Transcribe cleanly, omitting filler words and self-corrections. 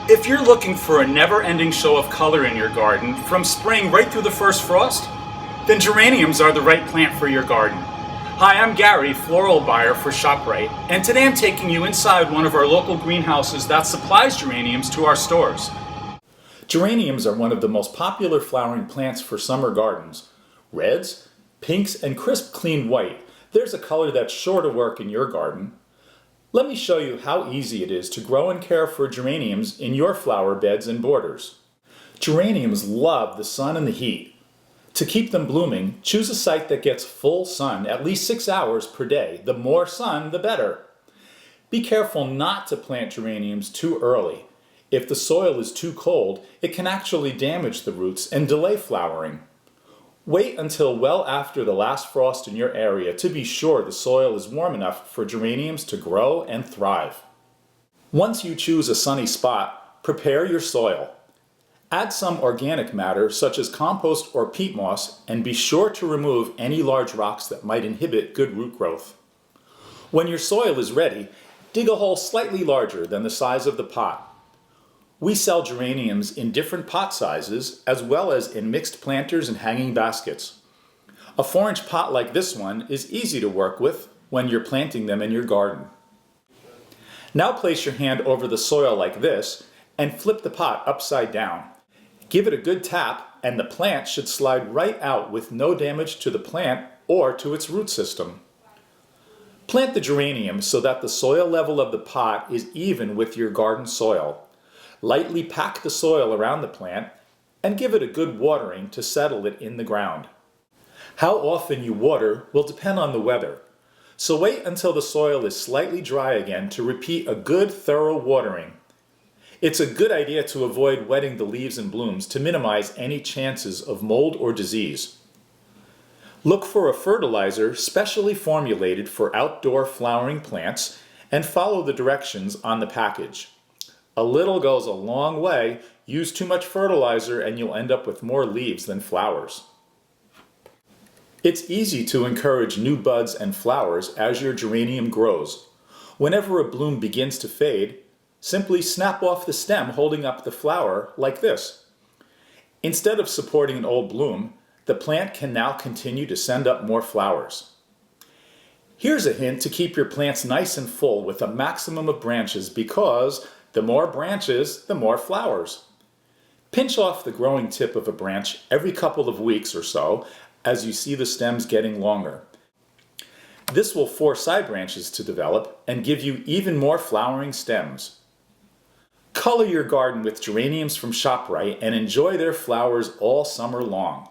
If you're looking for a never-ending show of color in your garden, from spring right through the first frost, then geraniums are the right plant for your garden. Hi, I'm Gary, floral buyer for ShopRite, and today I'm taking you inside one of our local greenhouses that supplies geraniums to our stores. Geraniums are one of the most popular flowering plants for summer gardens. Reds, pinks, and crisp clean white. There's a color that's sure to work in your garden. Let me show you how easy it is to grow and care for geraniums in your flower beds and borders. Geraniums love the sun and the heat. To keep them blooming, choose a site that gets full sun at least 6 hours per day. The more sun, the better. Be careful not to plant geraniums too early. If the soil is too cold, it can actually damage the roots and delay flowering. Wait until well after the last frost in your area to be sure the soil is warm enough for geraniums to grow and thrive. Once you choose a sunny spot, prepare your soil. Add some organic matter such as compost or peat moss and be sure to remove any large rocks that might inhibit good root growth. When your soil is ready, dig a hole slightly larger than the size of the pot. We sell geraniums in different pot sizes as well as in mixed planters and hanging baskets. A 4-inch pot like this one is easy to work with when you're planting them in your garden. Now place your hand over the soil like this and flip the pot upside down. Give it a good tap and the plant should slide right out with no damage to the plant or to its root system. Plant the geranium so that the soil level of the pot is even with your garden soil. Lightly pack the soil around the plant and give it a good watering to settle it in the ground. How often you water will depend on the weather, so wait until the soil is slightly dry again to repeat a good thorough watering. It's a good idea to avoid wetting the leaves and blooms to minimize any chances of mold or disease. Look for a fertilizer specially formulated for outdoor flowering plants and follow the directions on the package. A little goes a long way. Use too much fertilizer and you'll end up with more leaves than flowers. It's easy to encourage new buds and flowers as your geranium grows. Whenever a bloom begins to fade, simply snap off the stem holding up the flower like this. Instead of supporting an old bloom, the plant can now continue to send up more flowers. Here's a hint to keep your plants nice and full with a maximum of branches because the more branches, the more flowers. Pinch off the growing tip of a branch every couple of weeks or so as you see the stems getting longer. This will force side branches to develop and give you even more flowering stems. Color your garden with geraniums from ShopRite and enjoy their flowers all summer long.